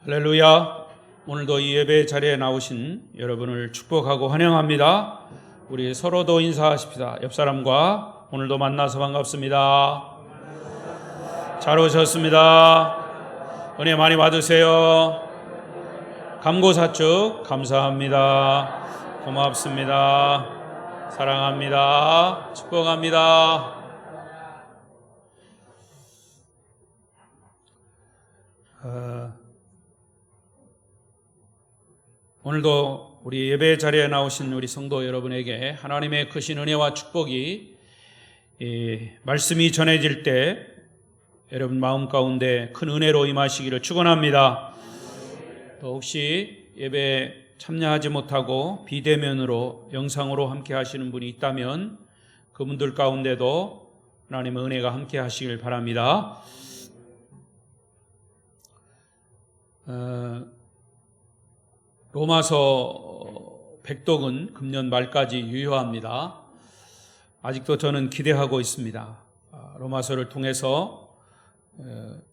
할렐루야. 오늘도 이 예배 자리에 나오신 여러분을 축복하고 환영합니다. 우리 서로도 인사하십시다. 옆 사람과 오늘도 만나서 반갑습니다. 잘 오셨습니다. 은혜 많이 받으세요. 감고사축 감사합니다. 고맙습니다. 사랑합니다. 축복합니다. 오늘도 우리 예배 자리에 나오신 우리 성도 여러분에게 하나님의 크신 은혜와 축복이 말씀이 전해질 때 여러분 마음 가운데 큰 은혜로 임하시기를 축원합니다. 또 혹시 예배 참여하지 못하고 비대면으로 영상으로 함께 하시는 분이 있다면 그분들 가운데도 하나님의 은혜가 함께 하시길 바랍니다. 로마서 백독은 금년 말까지 유효합니다. 아직도 저는 기대하고 있습니다. 로마서를 통해서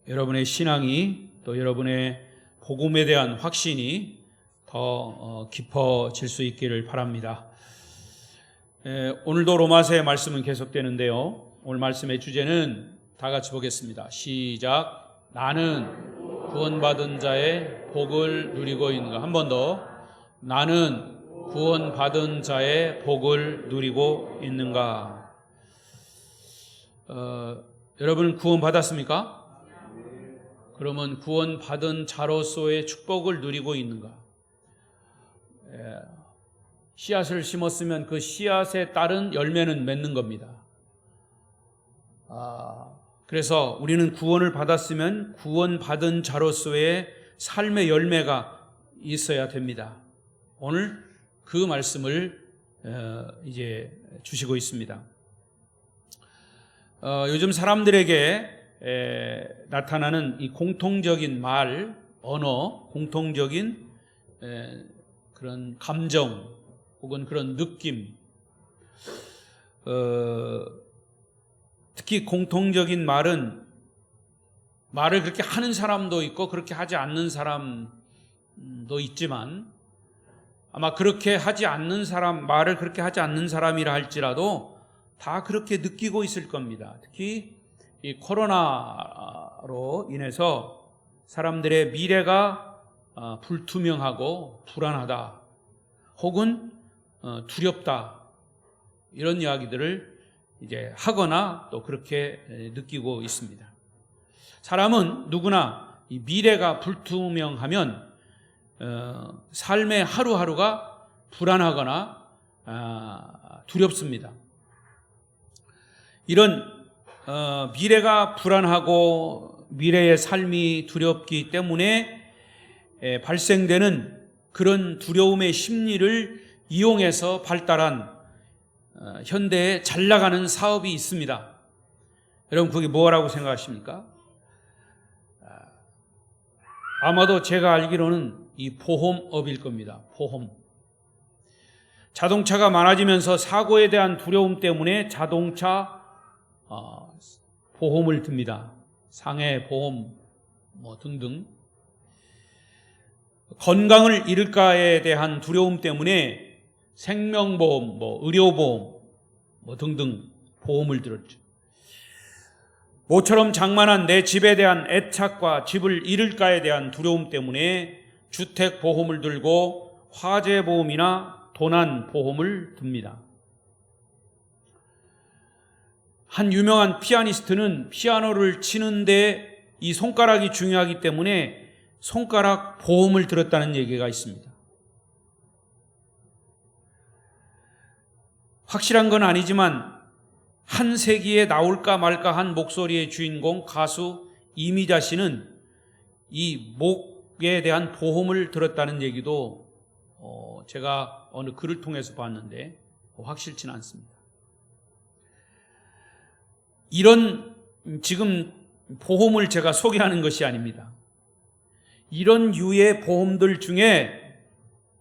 여러분의 신앙이 또 여러분의 복음에 대한 확신이 더 깊어질 수 있기를 바랍니다. 오늘도 로마서의 말씀은 계속되는데요. 오늘 말씀의 주제는 다 같이 보겠습니다. 시작. 나는 구원받은 자의 복을 누리고 있는가. 한 번 더. 나는 구원받은 자의 복을 누리고 있는가. 여러분 구원받았습니까? 그러면 구원받은 자로서의 축복을 누리고 있는가? 씨앗을 심었으면 그 씨앗에 따른 열매는 맺는 겁니다. 그래서 우리는 구원을 받았으면 구원받은 자로서의 삶의 열매가 있어야 됩니다. 오늘 그 말씀을 이제 주시고 있습니다. 요즘 사람들에게 나타나는 이 공통적인 말, 언어, 공통적인 그런 감정 혹은 그런 느낌, 특히 공통적인 말은 말을 그렇게 하는 사람도 있고 그렇게 하지 않는 사람도 있지만 아마 그렇게 하지 않는 사람, 말을 그렇게 하지 않는 사람이라 할지라도 다 그렇게 느끼고 있을 겁니다. 특히 이 코로나로 인해서 사람들의 미래가 불투명하고 불안하다 혹은 두렵다 이런 이야기들을 이제 하거나 또 그렇게 느끼고 있습니다. 사람은 누구나 이 미래가 불투명하면 삶의 하루하루가 불안하거나 두렵습니다. 이런 미래가 불안하고 미래의 삶이 두렵기 때문에 발생되는 그런 두려움의 심리를 이용해서 발달한 현대에 잘 나가는 사업이 있습니다. 여러분 그게 뭐라고 생각하십니까? 아마도 제가 알기로는 이 보험업일 겁니다. 보험. 자동차가 많아지면서 사고에 대한 두려움 때문에 자동차 보험을 듭니다. 상해 보험 등등. 건강을 잃을까에 대한 두려움 때문에 생명보험, 의료보험, 등등 보험을 들었죠. 모처럼 장만한 내 집에 대한 애착과 집을 잃을까에 대한 두려움 때문에 주택보험을 들고 화재보험이나 도난보험을 듭니다. 한 유명한 피아니스트는 피아노를 치는데 이 손가락이 중요하기 때문에 손가락 보험을 들었다는 얘기가 있습니다. 확실한 건 아니지만 한 세기에 나올까 말까 한 목소리의 주인공 가수 이미자 씨는 이 목에 대한 보험을 들었다는 얘기도 제가 어느 글을 통해서 봤는데 확실치는 않습니다. 이런 지금 보험을 제가 소개하는 것이 아닙니다. 이런 유의 보험들 중에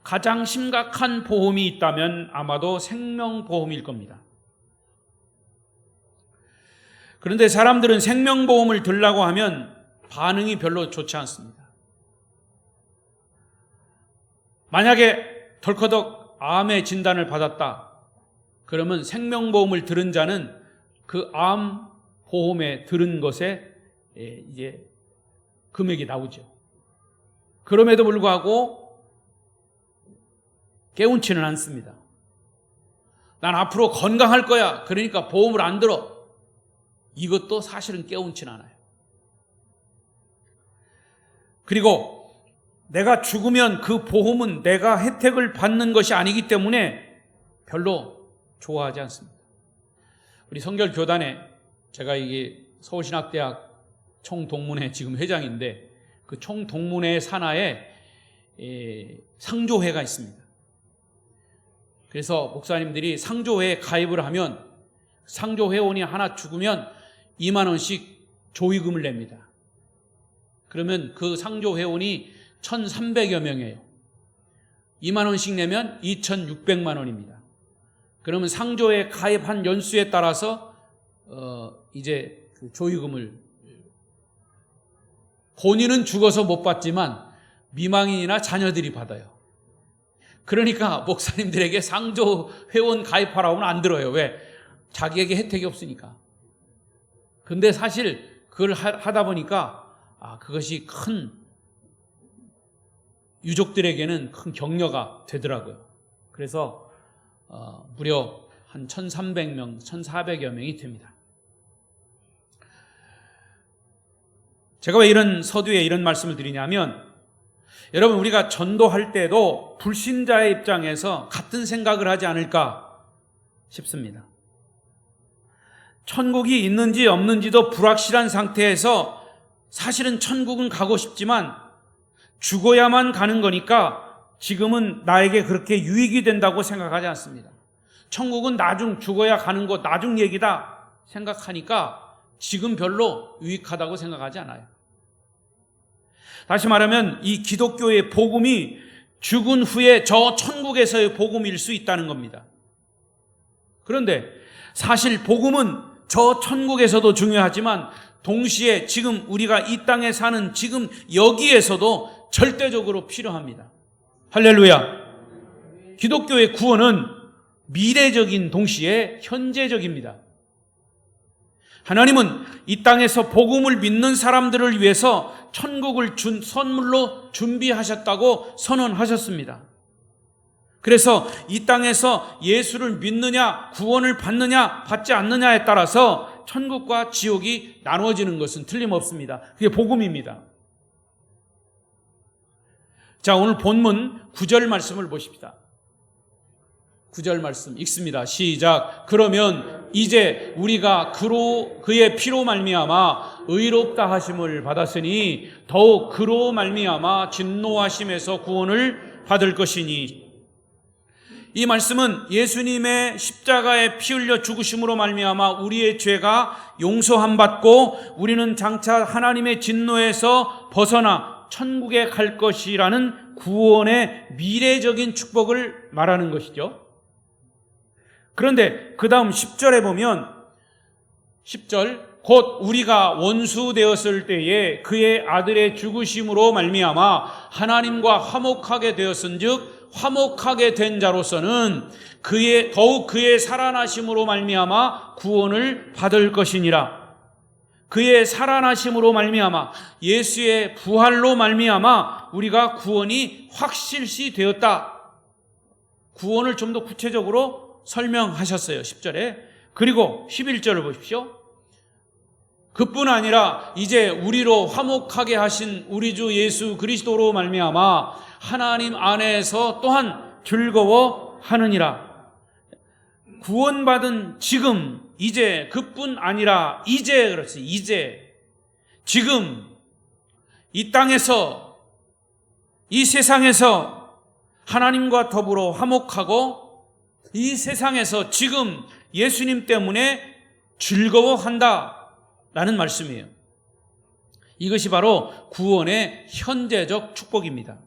가장 심각한 보험이 있다면 아마도 생명보험일 겁니다. 그런데 사람들은 생명보험을 들라고 하면 반응이 별로 좋지 않습니다. 만약에 덜커덕 암의 진단을 받았다. 그러면 생명보험을 들은 자는 그 암 보험에 들은 것에 이제 금액이 나오죠. 그럼에도 불구하고 깨운치는 않습니다. 난 앞으로 건강할 거야. 그러니까 보험을 안 들어. 이것도 사실은 깨운치는 않아요. 그리고 내가 죽으면 그 보험은 내가 혜택을 받는 것이 아니기 때문에 별로 좋아하지 않습니다. 우리 성결교단에 제가 이게 서울신학대학 총동문회 지금 회장인데 그 총동문회 산하에 상조회가 있습니다. 그래서 목사님들이 상조회에 가입을 하면 상조회원이 하나 죽으면 2만 원씩 조의금을 냅니다. 그러면 그 상조회원이 1,300여 명이에요. 2만 원씩 내면 2,600만 원입니다. 그러면 상조회에 가입한 연수에 따라서 이제 그 조의금을 본인은 죽어서 못 받지만 미망인이나 자녀들이 받아요. 그러니까 목사님들에게 상조 회원 가입하라고는 안 들어요. 왜? 자기에게 혜택이 없으니까. 근데 사실 그걸 하다 보니까 그것이 큰 유족들에게는 큰 격려가 되더라고요. 그래서 무려 한 1,300명, 1,400여 명이 됩니다. 제가 왜 이런 서두에 이런 말씀을 드리냐면 여러분 우리가 전도할 때도 불신자의 입장에서 같은 생각을 하지 않을까 싶습니다. 천국이 있는지 없는지도 불확실한 상태에서 사실은 천국은 가고 싶지만 죽어야만 가는 거니까 지금은 나에게 그렇게 유익이 된다고 생각하지 않습니다. 천국은 나중 죽어야 가는 거 나중 얘기다 생각하니까 지금 별로 유익하다고 생각하지 않아요. 다시 말하면 이 기독교의 복음이 죽은 후에 저 천국에서의 복음일 수 있다는 겁니다. 그런데 사실 복음은 저 천국에서도 중요하지만 동시에 지금 우리가 이 땅에 사는 지금 여기에서도 절대적으로 필요합니다. 할렐루야. 기독교의 구원은 미래적인 동시에 현재적입니다. 하나님은 이 땅에서 복음을 믿는 사람들을 위해서 천국을 선물로 준비하셨다고 선언하셨습니다. 그래서 이 땅에서 예수를 믿느냐, 구원을 받느냐, 받지 않느냐에 따라서 천국과 지옥이 나누어지는 것은 틀림없습니다. 그게 복음입니다. 자, 오늘 본문 9절 말씀을 보십시다. 9절 말씀 읽습니다. 시작. 그러면 이제 우리가 그의 피로 말미암아 의롭다 하심을 받았으니 더욱 그로 말미암아 진노하심에서 구원을 받을 것이니. 이 말씀은 예수님의 십자가에 피 흘려 죽으심으로 말미암아 우리의 죄가 용서함 받고 우리는 장차 하나님의 진노에서 벗어나 천국에 갈 것이라는 구원의 미래적인 축복을 말하는 것이죠. 그런데 그 다음 10절에 보면 10절 곧 우리가 원수 되었을 때에 그의 아들의 죽으심으로 말미암아 하나님과 화목하게 되었은즉 화목하게 된 자로서는 더욱 그의 살아나심으로 말미암아 구원을 받을 것이니라. 그의 살아나심으로 말미암아 예수의 부활로 말미암아 우리가 구원이 확실시 되었다. 구원을 좀 더 구체적으로 설명하셨어요. 10절에. 그리고 11절을 보십시오. 그뿐 아니라 이제 우리로 화목하게 하신 우리 주 예수 그리스도로 말미암아 하나님 안에서 또한 즐거워하느니라. 구원받은 지금 이제 그뿐 아니라 이제 그렇지 이제 지금 이 땅에서 이 세상에서 하나님과 더불어 화목하고 이 세상에서 지금 예수님 때문에 즐거워한다라는 말씀이에요. 이것이 바로 구원의 현재적 축복입니다.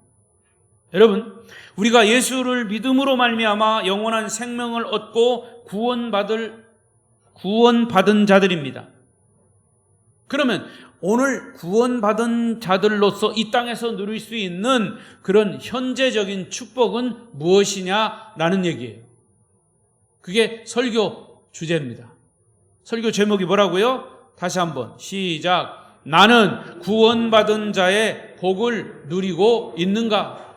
여러분, 우리가 예수를 믿음으로 말미암아 영원한 생명을 얻고 구원받은 자들입니다. 그러면 오늘 구원받은 자들로서 이 땅에서 누릴 수 있는 그런 현재적인 축복은 무엇이냐라는 얘기예요. 그게 설교 주제입니다. 설교 제목이 뭐라고요? 다시 한번 시작. 나는 구원받은 자의 복을 누리고 있는가?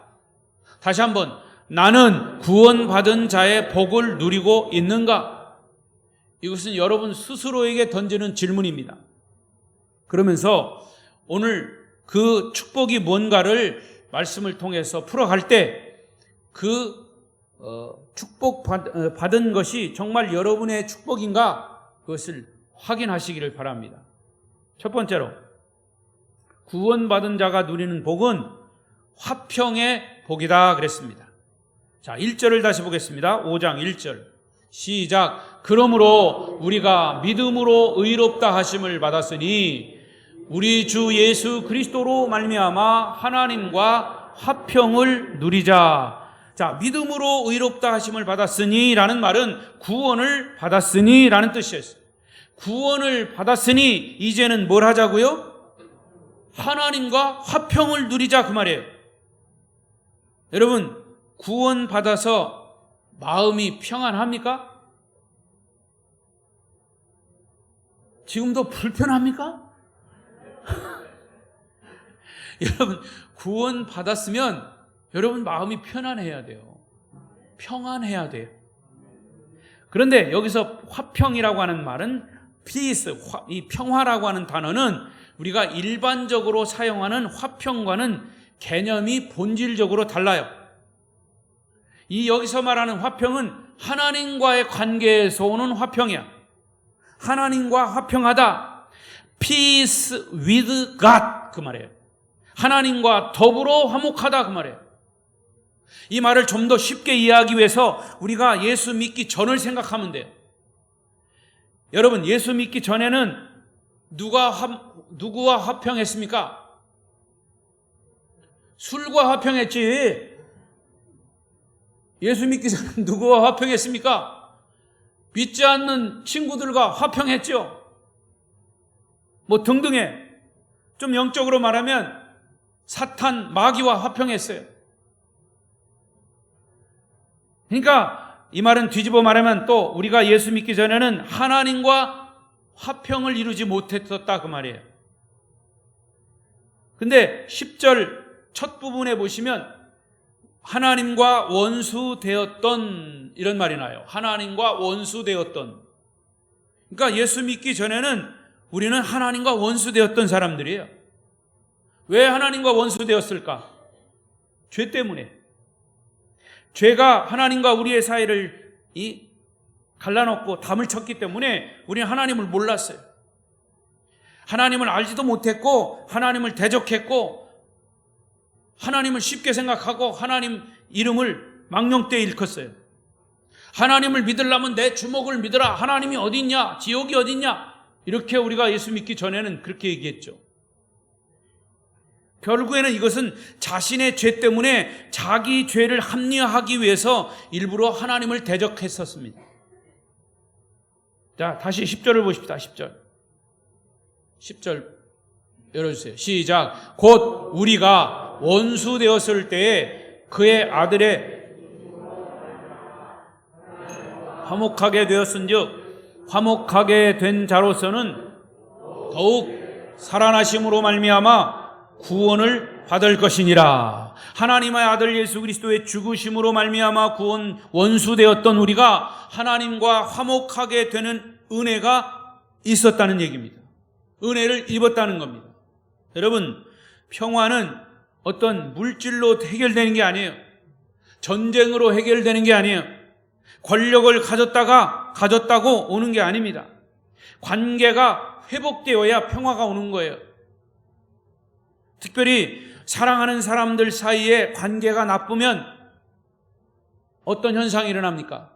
다시 한번 나는 구원받은 자의 복을 누리고 있는가? 이것은 여러분 스스로에게 던지는 질문입니다. 그러면서 오늘 그 축복이 뭔가를 말씀을 통해서 풀어갈 때 그 축복 받은 것이 정말 여러분의 축복인가? 그것을 확인하시기를 바랍니다. 첫 번째로 구원받은 자가 누리는 복은 화평의 복이다 그랬습니다. 자, 1절을 다시 보겠습니다. 5장 1절 시작. 그러므로 우리가 믿음으로 의롭다 하심을 받았으니 우리 주 예수 그리스도로 말미암아 하나님과 화평을 누리자. 자, 믿음으로 의롭다 하심을 받았으니 라는 말은 구원을 받았으니 라는 뜻이었어요. 구원을 받았으니 이제는 뭘 하자고요? 하나님과 화평을 누리자 그 말이에요. 여러분, 구원 받아서 마음이 평안합니까? 지금도 불편합니까? 여러분, 구원 받았으면 여러분 마음이 편안해야 돼요. 평안해야 돼요. 그런데 여기서 화평이라고 하는 말은 peace, 이 평화라고 하는 단어는 우리가 일반적으로 사용하는 화평과는 개념이 본질적으로 달라요. 이 여기서 말하는 화평은 하나님과의 관계에서 오는 화평이야. 하나님과 화평하다. Peace with God 그 말이에요. 하나님과 더불어 화목하다 그 말이에요. 이 말을 좀 더 쉽게 이해하기 위해서 우리가 예수 믿기 전을 생각하면 돼요. 여러분, 예수 믿기 전에는 누구와 화평했습니까? 술과 화평했지. 예수 믿기 전에 누구와 화평했습니까? 믿지 않는 친구들과 화평했죠. 뭐 등등해. 좀 영적으로 말하면 사탄, 마귀와 화평했어요. 그러니까 이 말은 뒤집어 말하면 또 우리가 예수 믿기 전에는 하나님과 화평을 이루지 못했었다 그 말이에요. 근데 10절 첫 부분에 보시면 하나님과 원수되었던 이런 말이 나요. 하나님과 원수되었던. 그러니까 예수 믿기 전에는 우리는 하나님과 원수되었던 사람들이에요. 왜 하나님과 원수되었을까? 죄 때문에. 죄가 하나님과 우리의 사이를 갈라놓고 담을 쳤기 때문에 우리는 하나님을 몰랐어요. 하나님을 알지도 못했고 하나님을 대적했고 하나님을 쉽게 생각하고 하나님 이름을 망령되이 일컫어요. 하나님을 믿으려면 내 주먹을 믿으라. 하나님이 어디 있냐? 지옥이 어디 있냐? 이렇게 우리가 예수 믿기 전에는 그렇게 얘기했죠. 결국에는 이것은 자신의 죄 때문에 자기 죄를 합리화하기 위해서 일부러 하나님을 대적했었습니다. 자, 다시 10절을 보십시다. 10절 열어주세요. 시작. 곧 우리가 원수 되었을 때에 그의 아들의 화목하게 되었은즉 화목하게 된 자로서는 더욱 살아나심으로 말미암아 구원을 받을 것이니라. 하나님의 아들 예수 그리스도의 죽으심으로 말미암아 원수되었던 우리가 하나님과 화목하게 되는 은혜가 있었다는 얘기입니다. 은혜를 입었다는 겁니다. 여러분, 평화는 어떤 물질로 해결되는 게 아니에요. 전쟁으로 해결되는 게 아니에요. 권력을 가졌다고 오는 게 아닙니다. 관계가 회복되어야 평화가 오는 거예요. 특별히 사랑하는 사람들 사이에 관계가 나쁘면 어떤 현상이 일어납니까?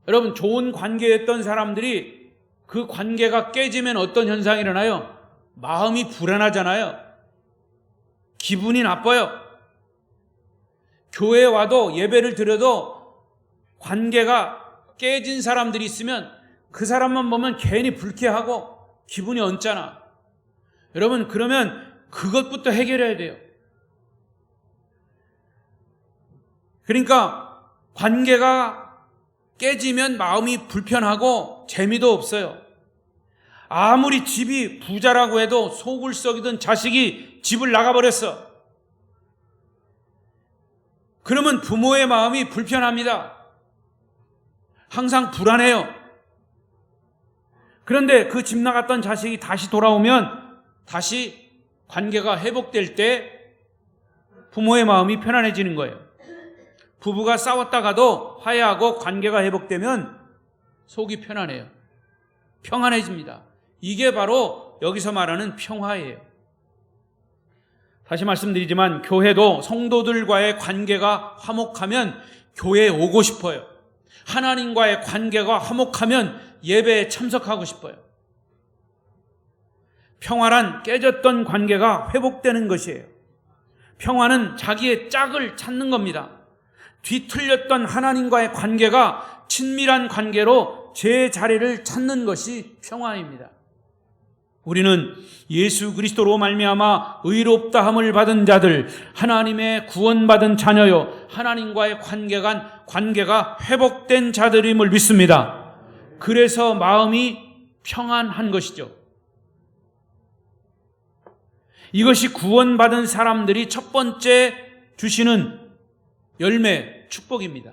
여러분, 좋은 관계였던 사람들이 그 관계가 깨지면 어떤 현상이 일어나요? 마음이 불안하잖아요. 기분이 나빠요. 교회에 와도 예배를 드려도 관계가 깨진 사람들이 있으면 그 사람만 보면 괜히 불쾌하고 기분이 언짢아. 여러분, 그러면 그것부터 해결해야 돼요. 그러니까 관계가 깨지면 마음이 불편하고 재미도 없어요. 아무리 집이 부자라고 해도 속을 썩이던 자식이 집을 나가버렸어. 그러면 부모의 마음이 불편합니다. 항상 불안해요. 그런데 그 집 나갔던 자식이 다시 돌아오면 다시 관계가 회복될 때 부모의 마음이 편안해지는 거예요. 부부가 싸웠다가도 화해하고 관계가 회복되면 속이 편안해요. 평안해집니다. 이게 바로 여기서 말하는 평화예요. 다시 말씀드리지만 교회도 성도들과의 관계가 화목하면 교회에 오고 싶어요. 하나님과의 관계가 화목하면 예배에 참석하고 싶어요. 평화란 깨졌던 관계가 회복되는 것이에요. 평화는 자기의 짝을 찾는 겁니다. 뒤틀렸던 하나님과의 관계가 친밀한 관계로 제 자리를 찾는 것이 평화입니다. 우리는 예수 그리스도로 말미암아 의롭다함을 받은 자들, 하나님의 구원받은 자녀요, 하나님과의 관계가 회복된 자들임을 믿습니다. 그래서 마음이 평안한 것이죠. 이것이 구원받은 사람들이 첫 번째 주시는 열매, 축복입니다.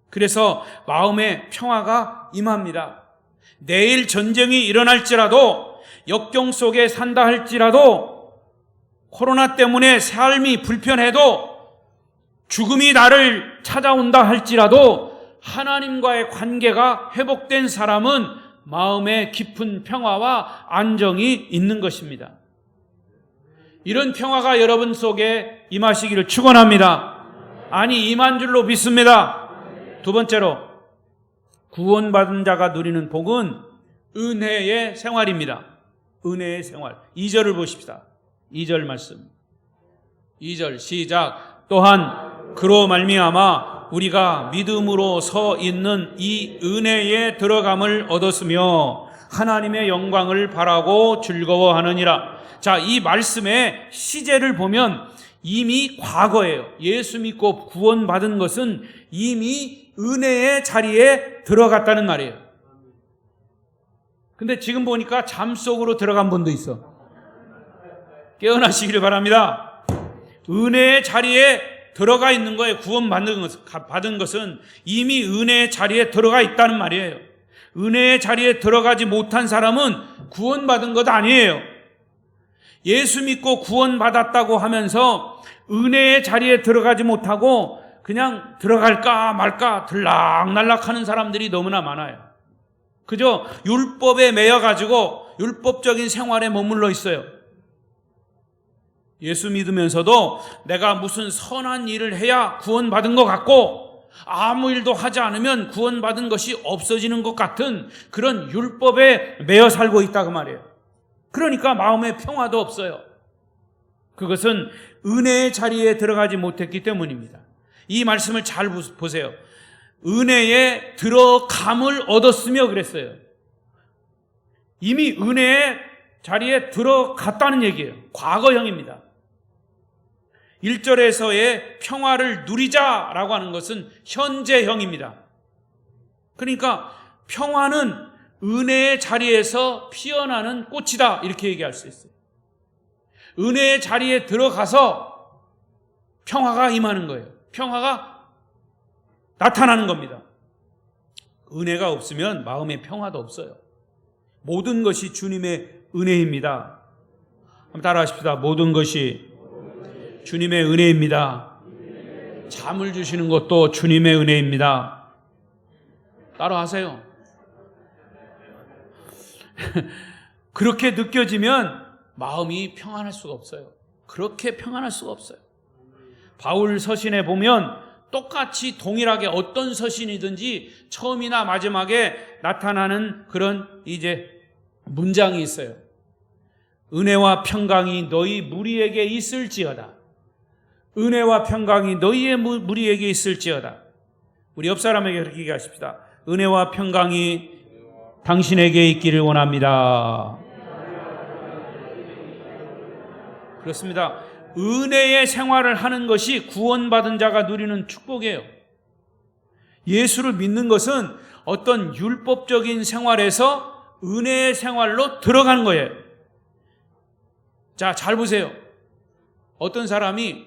그래서 마음의 평화가 임합니다. 내일 전쟁이 일어날지라도, 역경 속에 산다 할지라도, 코로나 때문에 삶이 불편해도, 죽음이 나를 찾아온다 할지라도 하나님과의 관계가 회복된 사람은 마음에 깊은 평화와 안정이 있는 것입니다. 이런 평화가 여러분 속에 임하시기를 축원합니다. 아니, 임한 줄로 믿습니다. 두 번째로, 구원받은 자가 누리는 복은 은혜의 생활입니다. 은혜의 생활. 2절을 보십시다. 2절 말씀. 2절 시작. 또한 그로 말미암아 우리가 믿음으로 서 있는 이 은혜에 들어감을 얻었으며 하나님의 영광을 바라고 즐거워하느니라. 자, 이 말씀의 시제를 보면 이미 과거예요. 예수 믿고 구원받은 것은 이미 은혜의 자리에 들어갔다는 말이에요. 근데 지금 보니까 잠 속으로 들어간 분도 있어. 깨어나시기를 바랍니다. 은혜의 자리에 들어가 있는 거예요. 구원받은 것은 이미 은혜의 자리에 들어가 있다는 말이에요. 은혜의 자리에 들어가지 못한 사람은 구원받은 것 아니에요. 예수 믿고 구원받았다고 하면서 은혜의 자리에 들어가지 못하고 그냥 들어갈까 말까 들락날락 하는 사람들이 너무나 많아요. 그저 율법에 매여가지고 율법적인 생활에 머물러 있어요. 예수 믿으면서도 내가 무슨 선한 일을 해야 구원받은 것 같고 아무 일도 하지 않으면 구원받은 것이 없어지는 것 같은 그런 율법에 매여 살고 있다고 말이에요. 그러니까 마음에 평화도 없어요. 그것은 은혜의 자리에 들어가지 못했기 때문입니다. 이 말씀을 잘 보세요. 은혜에 들어감을 얻었으며 그랬어요. 이미 은혜의 자리에 들어갔다는 얘기예요. 과거형입니다. 1절에서의 평화를 누리자라고 하는 것은 현재형입니다. 그러니까 평화는 은혜의 자리에서 피어나는 꽃이다, 이렇게 얘기할 수 있어요. 은혜의 자리에 들어가서 평화가 임하는 거예요. 평화가 나타나는 겁니다. 은혜가 없으면 마음에 평화도 없어요. 모든 것이 주님의 은혜입니다. 한번 따라 하십시다. 모든 것이 주님의 은혜입니다. 잠을 주시는 것도 주님의 은혜입니다. 따라 하세요. 그렇게 느껴지면 마음이 평안할 수가 없어요. 그렇게 평안할 수가 없어요. 바울 서신에 보면 똑같이 동일하게 어떤 서신이든지 처음이나 마지막에 나타나는 그런 문장이 있어요. 은혜와 평강이 너희 무리에게 있을지어다. 은혜와 평강이 너희의 무리에게 있을지어다. 우리 옆 사람에게 그렇게 얘기하십시다. 은혜와 평강이 당신에게 있기를 원합니다. 그렇습니다. 은혜의 생활을 하는 것이 구원받은 자가 누리는 축복이에요. 예수를 믿는 것은 어떤 율법적인 생활에서 은혜의 생활로 들어가는 거예요. 자, 잘 보세요. 어떤 사람이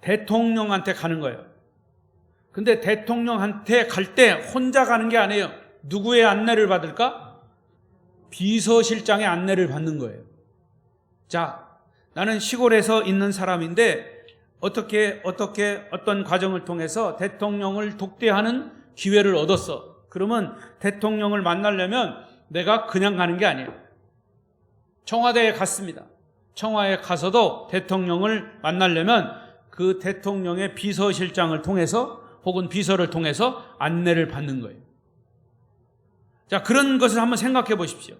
대통령한테 가는 거예요. 근데 대통령한테 갈 때 혼자 가는 게 아니에요. 누구의 안내를 받을까? 비서실장의 안내를 받는 거예요. 자, 나는 시골에서 있는 사람인데 어떤 과정을 통해서 대통령을 독대하는 기회를 얻었어. 그러면 대통령을 만나려면 내가 그냥 가는 게 아니에요. 청와대에 갔습니다. 청와대에 가서도 대통령을 만나려면 그 대통령의 비서실장을 통해서 혹은 비서를 통해서 안내를 받는 거예요. 자, 그런 것을 한번 생각해 보십시오.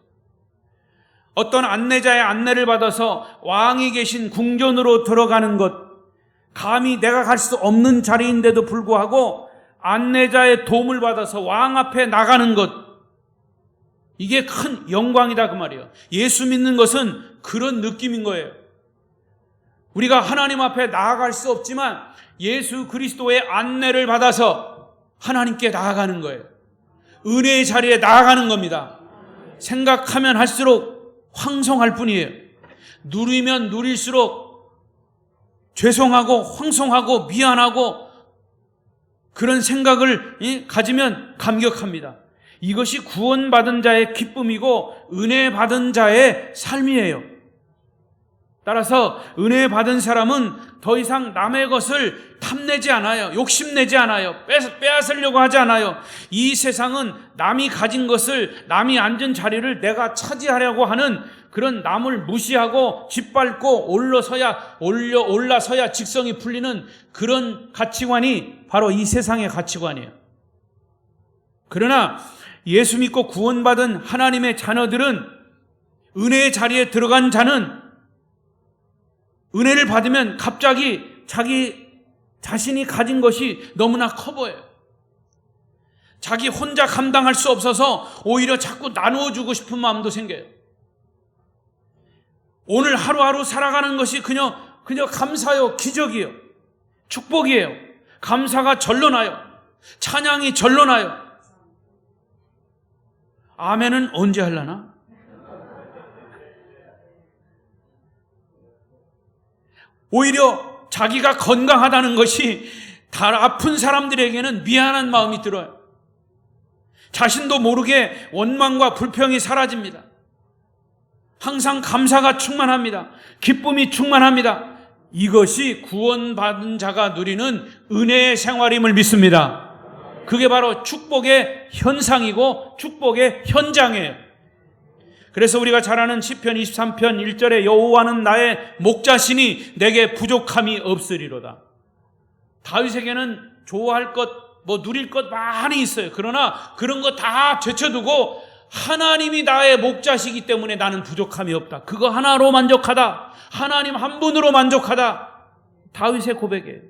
어떤 안내자의 안내를 받아서 왕이 계신 궁전으로 들어가는 것, 감히 내가 갈 수 없는 자리인데도 불구하고 안내자의 도움을 받아서 왕 앞에 나가는 것, 이게 큰 영광이다 그 말이에요. 예수 믿는 것은 그런 느낌인 거예요. 우리가 하나님 앞에 나아갈 수 없지만 예수 그리스도의 안내를 받아서 하나님께 나아가는 거예요. 은혜의 자리에 나아가는 겁니다. 생각하면 할수록 황송할 뿐이에요. 누리면 누릴수록 죄송하고 황송하고 미안하고 그런 생각을 가지면 감격합니다. 이것이 구원받은 자의 기쁨이고 은혜 받은 자의 삶이에요. 따라서 은혜 받은 사람은 더 이상 남의 것을 탐내지 않아요. 욕심내지 않아요. 빼앗으려고 하지 않아요. 이 세상은 남이 가진 것을, 남이 앉은 자리를 내가 차지하려고 하는 그런 남을 무시하고 짓밟고 올라서야 직성이 풀리는 그런 가치관이 바로 이 세상의 가치관이에요. 그러나 예수 믿고 구원받은 하나님의 자녀들은, 은혜의 자리에 들어간 자는 은혜를 받으면 갑자기 자기 자신이 가진 것이 너무나 커 보여요. 자기 혼자 감당할 수 없어서 오히려 자꾸 나누어주고 싶은 마음도 생겨요. 오늘 하루하루 살아가는 것이 그냥 감사요, 기적이에요. 축복이에요. 감사가 절로 나요. 찬양이 절로 나요. 아멘은 언제 하려나? 오히려 자기가 건강하다는 것이 아픈 사람들에게는 미안한 마음이 들어요. 자신도 모르게 원망과 불평이 사라집니다. 항상 감사가 충만합니다. 기쁨이 충만합니다. 이것이 구원받은 자가 누리는 은혜의 생활임을 믿습니다. 그게 바로 축복의 현상이고 축복의 현장이에요. 그래서 우리가 잘 아는 시편 23편 1절에 여호와는 나의 목자시니 내게 부족함이 없으리로다. 다윗에게는 좋아할 것, 누릴 것 많이 있어요. 그러나 그런 거 다 제쳐두고 하나님이 나의 목자시기 때문에 나는 부족함이 없다. 그거 하나로 만족하다. 하나님 한 분으로 만족하다. 다윗의 고백이에요.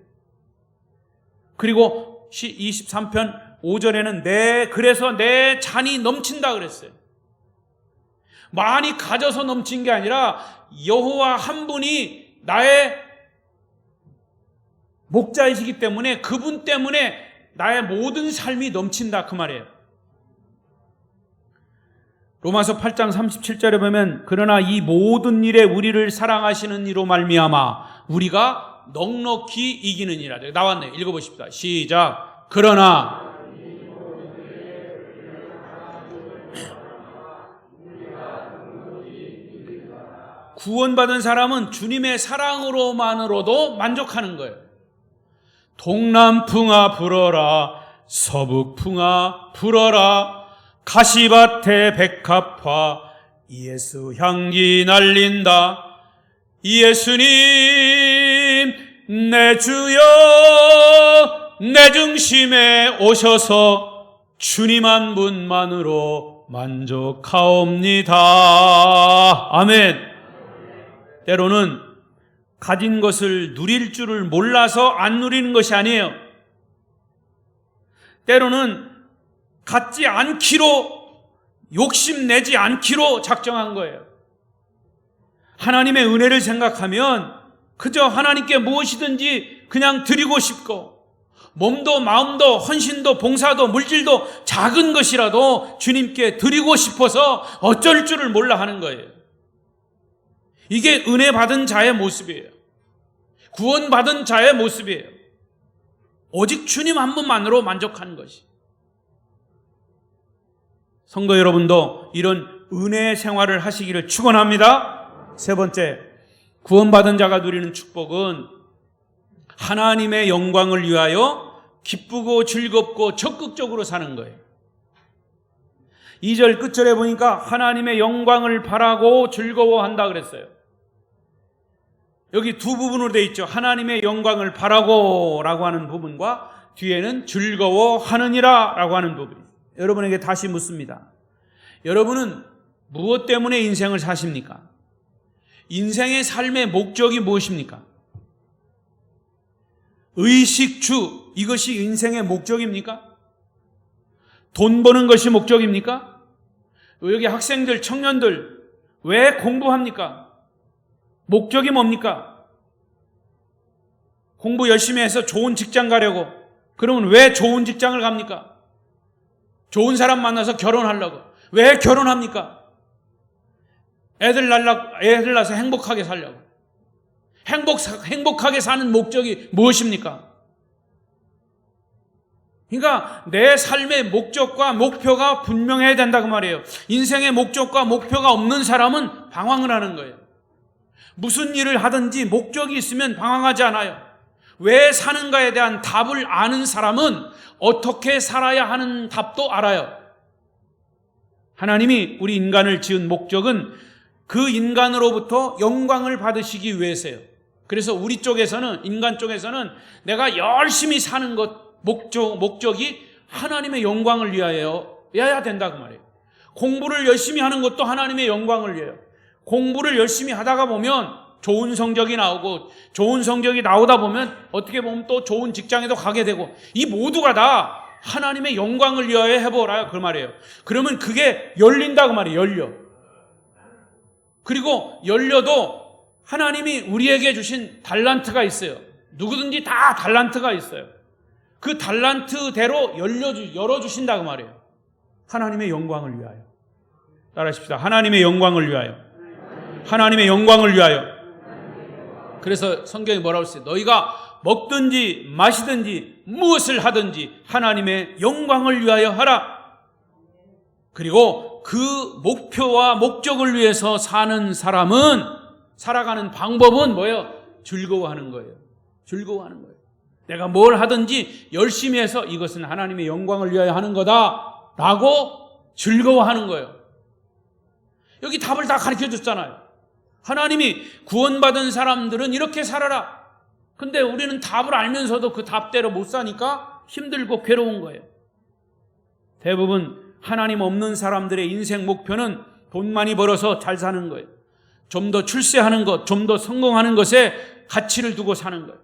그리고 23편 5절에는 그래서 내 잔이 넘친다 그랬어요. 많이 가져서 넘친 게 아니라 여호와 한 분이 나의 목자이시기 때문에 그분 때문에 나의 모든 삶이 넘친다 그 말이에요. 로마서 8장 37절에 보면 그러나 이 모든 일에 우리를 사랑하시는 이로 말미암아 우리가 넉넉히 이기느니라. 나왔네요. 읽어보십시다. 시작. 그러나 구원받은 사람은 주님의 사랑으로만으로도 만족하는 거예요. 동남풍아 불어라, 서북풍아 불어라, 가시밭에 백합화 예수 향기 날린다. 예수님 내 주여 내 중심에 오셔서 주님 한 분만으로 만족하옵니다. 아멘. 때로는 가진 것을 누릴 줄을 몰라서 안 누리는 것이 아니에요. 때로는 갖지 않기로, 욕심내지 않기로 작정한 거예요. 하나님의 은혜를 생각하면 그저 하나님께 무엇이든지 그냥 드리고 싶고, 몸도 마음도 헌신도 봉사도 물질도 작은 것이라도 주님께 드리고 싶어서 어쩔 줄을 몰라 하는 거예요. 이게 은혜 받은 자의 모습이에요. 구원받은 자의 모습이에요. 오직 주님 한 분만으로 만족하는 것이. 성도 여러분도 이런 은혜의 생활을 하시기를 축원합니다. 세 번째, 구원받은 자가 누리는 축복은 하나님의 영광을 위하여 기쁘고 즐겁고 적극적으로 사는 거예요. 2절 끝절에 보니까 하나님의 영광을 바라고 즐거워한다 그랬어요. 여기 두 부분으로 되어 있죠. 하나님의 영광을 바라고 라고 하는 부분과 뒤에는 즐거워하느니라 라고 하는 부분이. 여러분에게 다시 묻습니다. 여러분은 무엇 때문에 인생을 사십니까? 인생의 삶의 목적이 무엇입니까? 의식주, 이것이 인생의 목적입니까? 돈 버는 것이 목적입니까? 여기 학생들, 청년들 왜 공부합니까? 목적이 뭡니까? 공부 열심히 해서 좋은 직장 가려고. 그러면 왜 좋은 직장을 갑니까? 좋은 사람 만나서 결혼하려고. 왜 결혼합니까? 애들 낳아서 행복하게 살려고. 행복하게 사는 목적이 무엇입니까? 그러니까 내 삶의 목적과 목표가 분명해야 된다고 말이에요. 인생의 목적과 목표가 없는 사람은 방황을 하는 거예요. 무슨 일을 하든지 목적이 있으면 방황하지 않아요. 왜 사는가에 대한 답을 아는 사람은 어떻게 살아야 하는 답도 알아요. 하나님이 우리 인간을 지은 목적은 그 인간으로부터 영광을 받으시기 위해서요. 그래서 우리 쪽에서는, 인간 쪽에서는 내가 열심히 사는 것, 목적이 하나님의 영광을 위하여야 된다고 말해요. 공부를 열심히 하는 것도 하나님의 영광을 위해요. 공부를 열심히 하다가 보면 좋은 성적이 나오고, 좋은 성적이 나오다 보면 어떻게 보면 또 좋은 직장에도 가게 되고, 이 모두가 다 하나님의 영광을 위하여 해보라 그 말이에요. 그러면 그게 열린다고 말이에요. 열려. 그리고 열려도 하나님이 우리에게 주신 달란트가 있어요. 누구든지 다 달란트가 있어요. 그 달란트대로 열어주신다고 말이에요. 하나님의 영광을 위하여. 따라하십시다. 하나님의 영광을 위하여. 하나님의 영광을 위하여. 그래서 성경이 뭐라고 했어요? 너희가 먹든지 마시든지 무엇을 하든지 하나님의 영광을 위하여 하라. 그리고 그 목표와 목적을 위해서 사는 사람은, 살아가는 방법은 뭐예요? 즐거워하는 거예요. 즐거워하는 거예요. 내가 뭘 하든지 열심히 해서 이것은 하나님의 영광을 위하여 하는 거다 라고 즐거워하는 거예요. 여기 답을 다 가르쳐 줬잖아요. 하나님이 구원받은 사람들은 이렇게 살아라. 근데 우리는 답을 알면서도 그 답대로 못 사니까 힘들고 괴로운 거예요. 대부분 하나님 없는 사람들의 인생 목표는 돈 많이 벌어서 잘 사는 거예요. 좀 더 출세하는 것, 좀 더 성공하는 것에 가치를 두고 사는 거예요.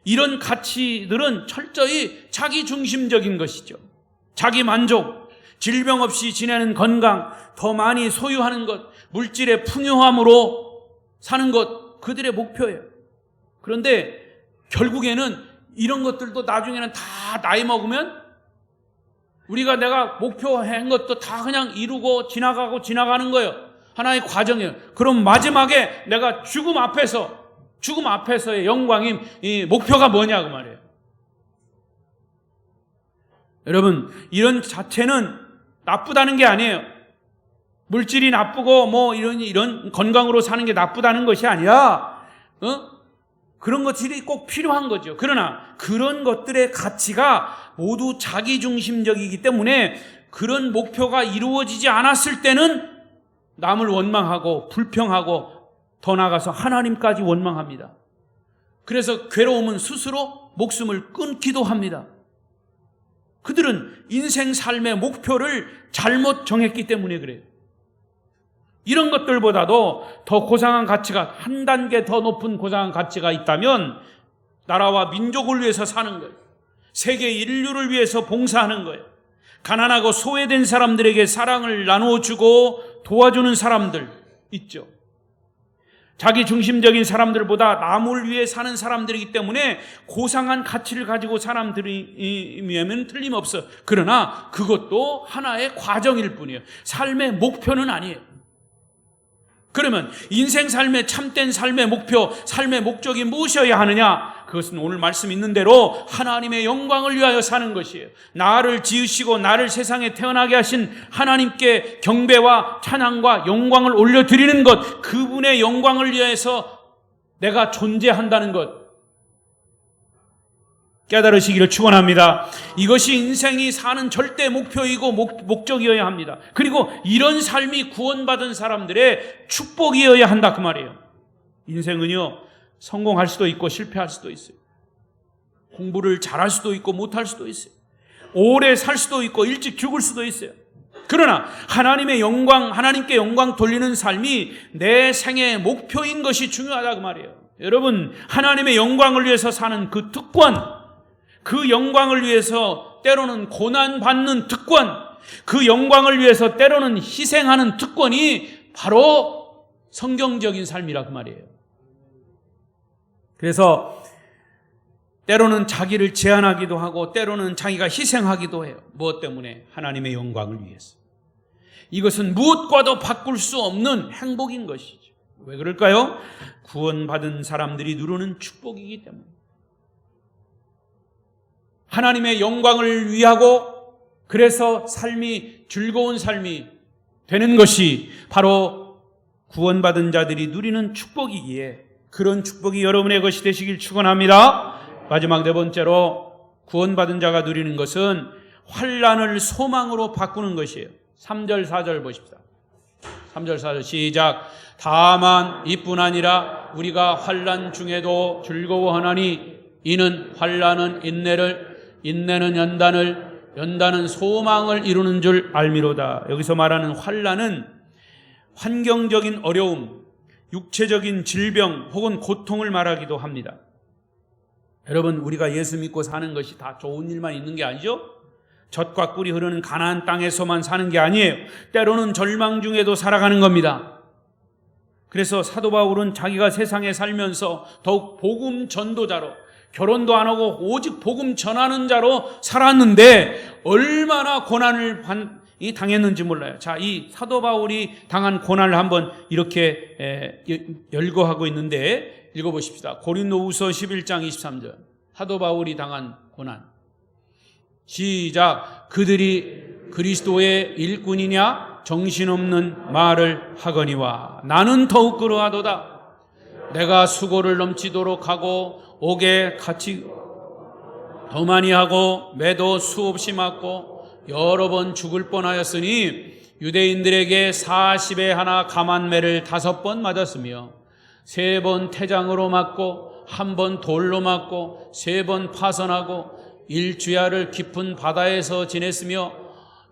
이런 가치들은 철저히 자기 중심적인 것이죠. 자기 만족, 질병 없이 지내는 건강, 더 많이 소유하는 것, 물질의 풍요함으로 사는 것, 그들의 목표예요. 그런데 결국에는 이런 것들도 나중에는 다 나이 먹으면 내가 목표한 것도 다 그냥 이루고 지나가는 거예요. 하나의 과정이에요. 그럼 마지막에 내가 죽음 앞에서의 영광임, 이 목표가 뭐냐고 말이에요. 여러분, 이런 자체는 나쁘다는 게 아니에요. 물질이 나쁘고 이런 건강으로 사는 게 나쁘다는 것이 아니라 그런 것들이 꼭 필요한 거죠. 그러나 그런 것들의 가치가 모두 자기중심적이기 때문에 그런 목표가 이루어지지 않았을 때는 남을 원망하고 불평하고 더 나아가서 하나님까지 원망합니다. 그래서 괴로움은 스스로 목숨을 끊기도 합니다. 그들은 인생 삶의 목표를 잘못 정했기 때문에 그래요. 이런 것들보다도 더 고상한 가치가, 한 단계 더 높은 고상한 가치가 있다면 나라와 민족을 위해서 사는 거예요. 세계 인류를 위해서 봉사하는 거예요. 가난하고 소외된 사람들에게 사랑을 나누어주고 도와주는 사람들 있죠. 자기 중심적인 사람들보다 남을 위해 사는 사람들이기 때문에 고상한 가치를 가지고 사람들이면 틀림없어. 그러나 그것도 하나의 과정일 뿐이에요. 삶의 목표는 아니에요. 그러면 인생 삶의 참된 삶의 목표, 삶의 목적이 무엇이어야 하느냐? 그것은 오늘 말씀 있는 대로 하나님의 영광을 위하여 사는 것이에요. 나를 지으시고 나를 세상에 태어나게 하신 하나님께 경배와 찬양과 영광을 올려드리는 것, 그분의 영광을 위해서 내가 존재한다는 것 깨달으시기를 축원합니다. 이것이 인생이 사는 절대 목표이고 목적이어야 합니다. 그리고 이런 삶이 구원받은 사람들의 축복이어야 한다 그 말이에요. 인생은요, 성공할 수도 있고 실패할 수도 있어요. 공부를 잘할 수도 있고 못할 수도 있어요. 오래 살 수도 있고 일찍 죽을 수도 있어요. 그러나 하나님의 영광, 하나님께 영광 돌리는 삶이 내 생의 목표인 것이 중요하다 그 말이에요. 여러분, 하나님의 영광을 위해서 사는 그 특권, 그 영광을 위해서 때로는 고난받는 특권, 그 영광을 위해서 때로는 희생하는 특권이 바로 성경적인 삶이라 그 말이에요. 그래서 때로는 자기를 제한하기도 하고 때로는 자기가 희생하기도 해요. 무엇 때문에? 하나님의 영광을 위해서. 이것은 무엇과도 바꿀 수 없는 행복인 것이죠. 왜 그럴까요? 구원받은 사람들이 누리는 축복이기 때문에. 하나님의 영광을 위하고 그래서 삶이 즐거운 삶이 되는 것이 바로 구원받은 자들이 누리는 축복이기에 그런 축복이 여러분의 것이 되시길 축원합니다. 마지막 네 번째로 구원받은 자가 누리는 것은 환난을 소망으로 바꾸는 것이에요. 3절 4절 보십시다. 3절 4절 시작. 다만 이뿐 아니라 우리가 환난 중에도 즐거워하나니 이는 환난은 인내를, 인내는 연단을, 연단은 소망을 이루는 줄 알미로다. 여기서 말하는 환난은 환경적인 어려움, 육체적인 질병 혹은 고통을 말하기도 합니다. 여러분, 우리가 예수 믿고 사는 것이 다 좋은 일만 있는 게 아니죠? 젖과 꿀이 흐르는 가나안 땅에서만 사는 게 아니에요. 때로는 절망 중에도 살아가는 겁니다. 그래서 사도 바울은 자기가 세상에 살면서 더욱 복음 전도자로, 결혼도 안 하고 오직 복음 전하는 자로 살았는데 얼마나 고난을 당했는지 몰라요. 자, 이 사도 바울이 당한 고난을 한번 이렇게 열거하고 있는데 읽어보십시다. 고린도후서 11장 23절. 사도 바울이 당한 고난. 시작. 그들이 그리스도의 일꾼이냐 정신없는 말을 하거니와 나는 더욱 그러하도다. 내가 수고를 넘치도록 하고 옥에 갇히 더 많이 하고 매도 수없이 맞고 여러 번 죽을 뻔하였으니 유대인들에게 40에 하나 감한매를 5번 맞았으며 3번 태장으로 맞고 1번 돌로 맞고 3번 파선하고 일주야를 깊은 바다에서 지냈으며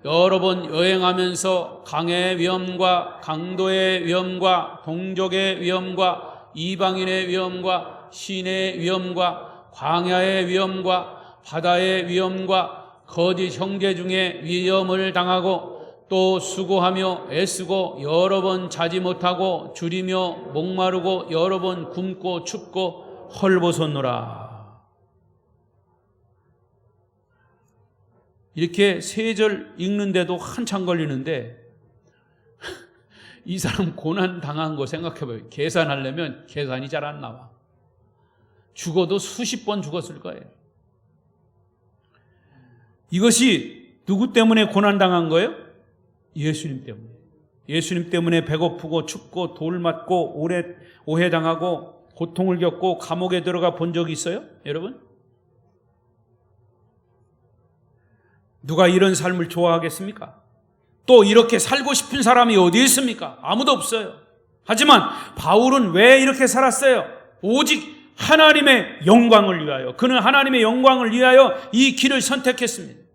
여러 번 여행하면서 강의 위험과 강도의 위험과 동족의 위험과 이방인의 위험과 신의 위험과 광야의 위험과 바다의 위험과 거짓 형제 중에 위험을 당하고 또 수고하며 애쓰고 여러 번 자지 못하고 줄이며 목마르고 여러 번 굶고 춥고 헐벗었노라. 이렇게 3절 읽는데도 한참 걸리는데 이 사람 고난 당한 거 생각해봐요. 계산하려면 계산이 잘 안 나와. 죽어도 수십 번 죽었을 거예요. 이것이 누구 때문에 고난 당한 거예요? 예수님 때문에. 예수님 때문에 배고프고 춥고 돌 맞고 오해 당하고 고통을 겪고 감옥에 들어가 본 적이 있어요? 여러분? 누가 이런 삶을 좋아하겠습니까? 또 이렇게 살고 싶은 사람이 어디 있습니까? 아무도 없어요. 하지만 바울은 왜 이렇게 살았어요? 오직 하나님의 영광을 위하여. 그는 하나님의 영광을 위하여 이 길을 선택했습니다.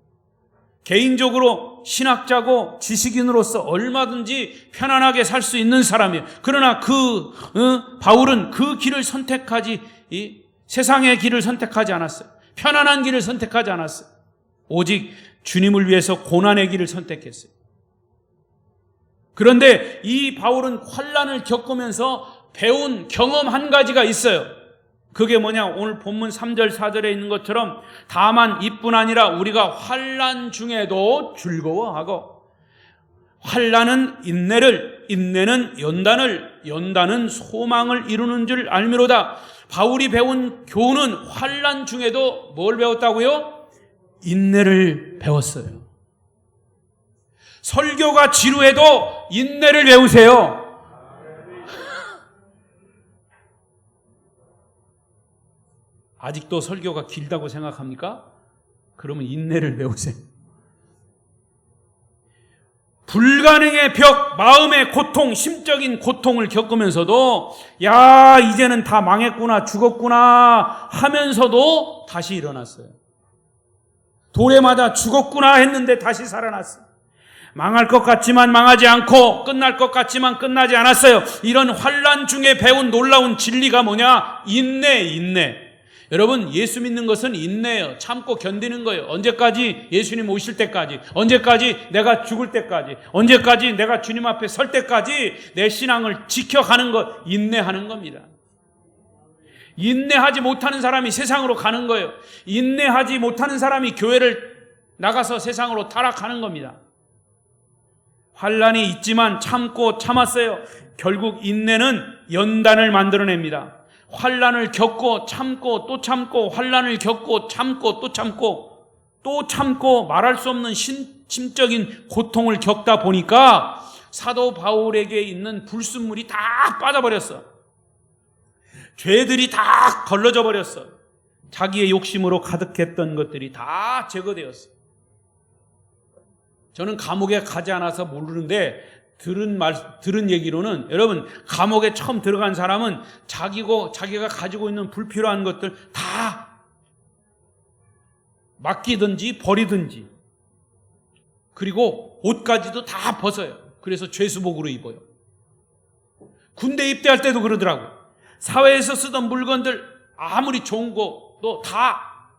개인적으로 신학자고 지식인으로서 얼마든지 편안하게 살 수 있는 사람이에요. 그러나 바울은 그 길을 선택하지, 세상의 길을 선택하지 않았어요. 편안한 길을 선택하지 않았어요. 오직 주님을 위해서 고난의 길을 선택했어요. 그런데 이 바울은 환난을 겪으면서 배운 경험 한 가지가 있어요. 그게 뭐냐? 오늘 본문 3절 4절에 있는 것처럼 다만 이뿐 아니라 우리가 환난 중에도 즐거워하고, 환난은 인내를, 인내는 연단을, 연단은 소망을 이루는 줄 알미로다. 바울이 배운 교훈은 환난 중에도 뭘 배웠다고요? 인내를 배웠어요. 설교가 지루해도 인내를 배우세요. 아직도 설교가 길다고 생각합니까? 그러면 인내를 배우세요. 불가능의 벽, 마음의 고통, 심적인 고통을 겪으면서도 야, 이제는 다 망했구나, 죽었구나 하면서도 다시 일어났어요. 돌에 맞아 죽었구나 했는데 다시 살아났어요. 망할 것 같지만 망하지 않고 끝날 것 같지만 끝나지 않았어요. 이런 환난 중에 배운 놀라운 진리가 뭐냐? 인내. 여러분, 예수 믿는 것은 인내예요. 참고 견디는 거예요. 언제까지? 예수님 오실 때까지. 언제까지? 내가 죽을 때까지. 언제까지? 내가 주님 앞에 설 때까지 내 신앙을 지켜가는 것, 인내하는 겁니다. 인내하지 못하는 사람이 세상으로 가는 거예요. 인내하지 못하는 사람이 교회를 나가서 세상으로 타락하는 겁니다. 환난이 있지만 참고 참았어요. 결국 인내는 연단을 만들어냅니다. 환난을 겪고 참고 또 참고, 환난을 겪고 참고 또 참고 또 참고, 말할 수 없는 심적인 고통을 겪다 보니까 사도 바울에게 있는 불순물이 다 빠져버렸어. 죄들이 다 걸러져 버렸어. 자기의 욕심으로 가득했던 것들이 다 제거되었어. 저는 감옥에 가지 않아서 모르는데 들은 얘기로는, 여러분, 감옥에 처음 들어간 사람은 자기가 가지고 있는 불필요한 것들 다 맡기든지 버리든지, 그리고 옷까지도 다 벗어요. 그래서 죄수복으로 입어요. 군대 입대할 때도 그러더라고요. 사회에서 쓰던 물건들 아무리 좋은 거도 다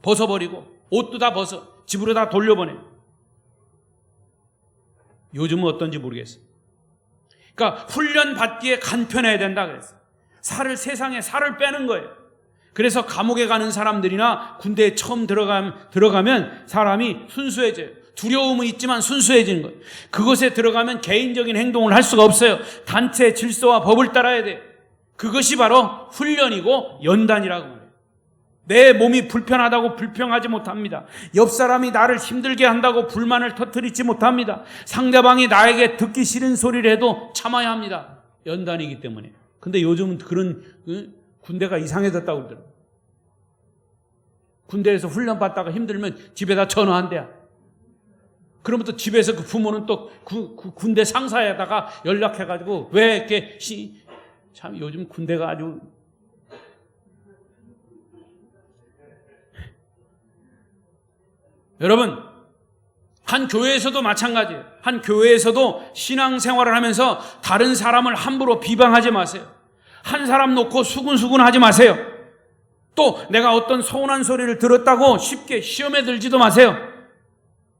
벗어버리고 옷도 다 벗어 집으로 다 돌려보내요. 요즘은 어떤지 모르겠어요. 그러니까 훈련 받기에 간편해야 된다 그랬어요. 세상에 살을 빼는 거예요. 그래서 감옥에 가는 사람들이나 군대에 처음 들어가면 사람이 순수해져요. 두려움은 있지만 순수해지는 거예요. 그것에 들어가면 개인적인 행동을 할 수가 없어요. 단체 질서와 법을 따라야 돼요. 그것이 바로 훈련이고 연단이라고 해요. 내 몸이 불편하다고 불평하지 못합니다. 옆 사람이 나를 힘들게 한다고 불만을 터뜨리지 못합니다. 상대방이 나에게 듣기 싫은 소리를 해도 참아야 합니다. 연단이기 때문에. 근데 요즘은 그런 군대가 이상해졌다고 그러더라고요. 군대에서 훈련 받다가 힘들면 집에다 전화한대요. 그러면 또 집에서 그 부모는 또 군대 상사에다가 연락해가지고 왜 이렇게 참 요즘 군대가 아주 여러분, 한 교회에서도 마찬가지예요. 한 교회에서도 신앙생활을 하면서 다른 사람을 함부로 비방하지 마세요. 한 사람 놓고 수군수군 하지 마세요. 또 내가 어떤 서운한 소리를 들었다고 쉽게 시험에 들지도 마세요.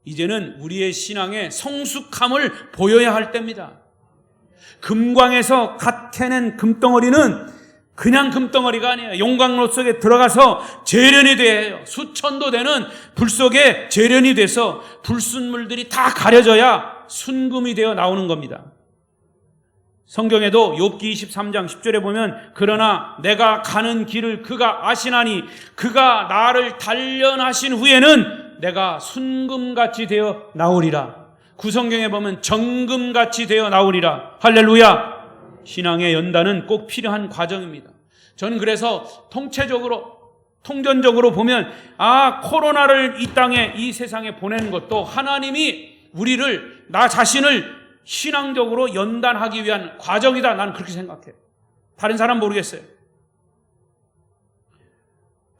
이제는 우리의 신앙의 성숙함을 보여야 할 때입니다. 금광에서 갓 캐낸 금덩어리는 그냥 금덩어리가 아니에요. 용광로 속에 들어가서 재련이 돼요. 수천도 되는 불 속에 재련이 돼서 불순물들이 다 가려져야 순금이 되어 나오는 겁니다. 성경에도 욥기 23장 10절에 보면 그러나 내가 가는 길을 그가 아시나니 그가 나를 단련하신 후에는 내가 순금같이 되어 나오리라. 구성경에 보면 정금같이 되어 나오리라. 할렐루야. 신앙의 연단은 꼭 필요한 과정입니다. 저는 그래서 통전적으로 보면 코로나를 이 땅에 이 세상에 보내는 것도 하나님이 우리를 나 자신을 신앙적으로 연단하기 위한 과정이다. 나는 그렇게 생각해요. 다른 사람 모르겠어요.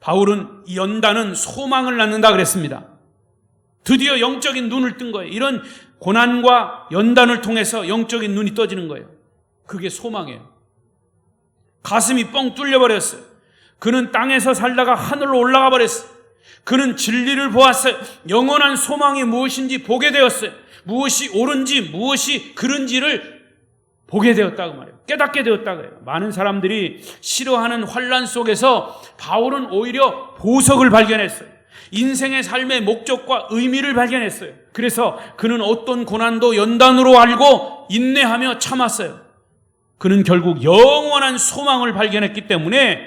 바울은 이 연단은 소망을 낳는다 그랬습니다. 드디어 영적인 눈을 뜬 거예요. 이런 고난과 연단을 통해서 영적인 눈이 떠지는 거예요. 그게 소망이에요. 가슴이 뻥 뚫려버렸어요. 그는 땅에서 살다가 하늘로 올라가 버렸어요. 그는 진리를 보았어요. 영원한 소망이 무엇인지 보게 되었어요. 무엇이 옳은지 무엇이 그른지를 보게 되었다고 말해요. 깨닫게 되었다고 해요. 많은 사람들이 싫어하는 환난 속에서 바울은 오히려 보석을 발견했어요. 인생의 삶의 목적과 의미를 발견했어요. 그래서 그는 어떤 고난도 연단으로 알고 인내하며 참았어요. 그는 결국 영원한 소망을 발견했기 때문에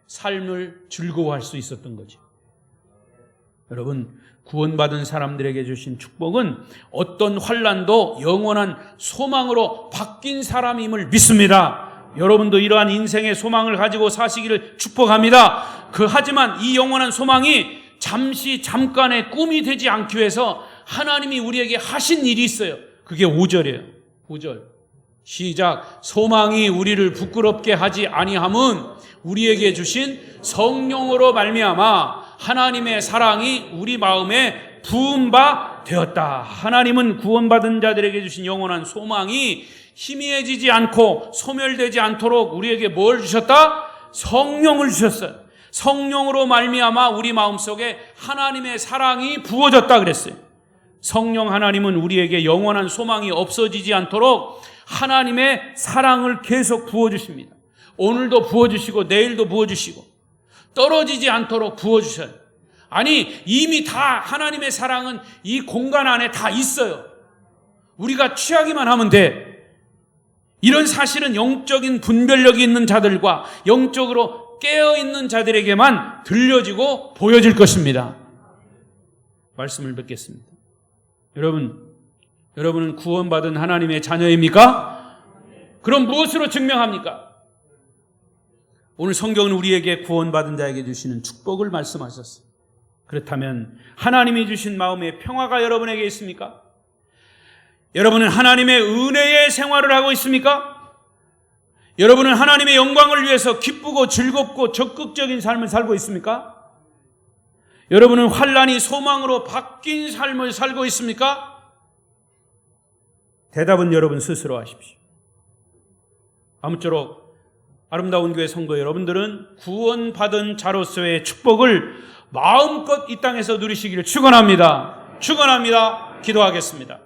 삶을 즐거워할 수 있었던 거죠. 여러분, 구원받은 사람들에게 주신 축복은 어떤 환난도 영원한 소망으로 바뀐 사람임을 믿습니다. 여러분도 이러한 인생의 소망을 가지고 사시기를 축복합니다. 하지만 이 영원한 소망이 잠깐의 꿈이 되지 않기 위해서 하나님이 우리에게 하신 일이 있어요. 그게 5절이에요. 5절. 시작. 소망이 우리를 부끄럽게 하지 아니함은 우리에게 주신 성령으로 말미암아 하나님의 사랑이 우리 마음에 부은 바 되었다. 하나님은 구원받은 자들에게 주신 영원한 소망이 희미해지지 않고 소멸되지 않도록 우리에게 뭘 주셨다? 성령을 주셨어요. 성령으로 말미암아 우리 마음속에 하나님의 사랑이 부어졌다 그랬어요. 성령 하나님은 우리에게 영원한 소망이 없어지지 않도록 하나님의 사랑을 계속 부어주십니다. 오늘도 부어주시고 내일도 부어주시고 떨어지지 않도록 부어주셔요. 아니, 이미 다 하나님의 사랑은 이 공간 안에 다 있어요. 우리가 취하기만 하면 돼. 이런 사실은 영적인 분별력이 있는 자들과 영적으로 깨어있는 자들에게만 들려지고 보여질 것입니다. 말씀을 뵙겠습니다. 여러분은 구원받은 하나님의 자녀입니까? 그럼 무엇으로 증명합니까? 오늘 성경은 우리에게 구원받은 자에게 주시는 축복을 말씀하셨어요. 그렇다면 하나님이 주신 마음의 평화가 여러분에게 있습니까? 여러분은 하나님의 은혜의 생활을 하고 있습니까? 여러분은 하나님의 영광을 위해서 기쁘고 즐겁고 적극적인 삶을 살고 있습니까? 여러분은 환난이 소망으로 바뀐 삶을 살고 있습니까? 대답은 여러분 스스로 하십시오. 아무쪼록 아름다운 교회 성도 여러분들은 구원받은 자로서의 축복을 마음껏 이 땅에서 누리시기를 축원합니다. 기도하겠습니다.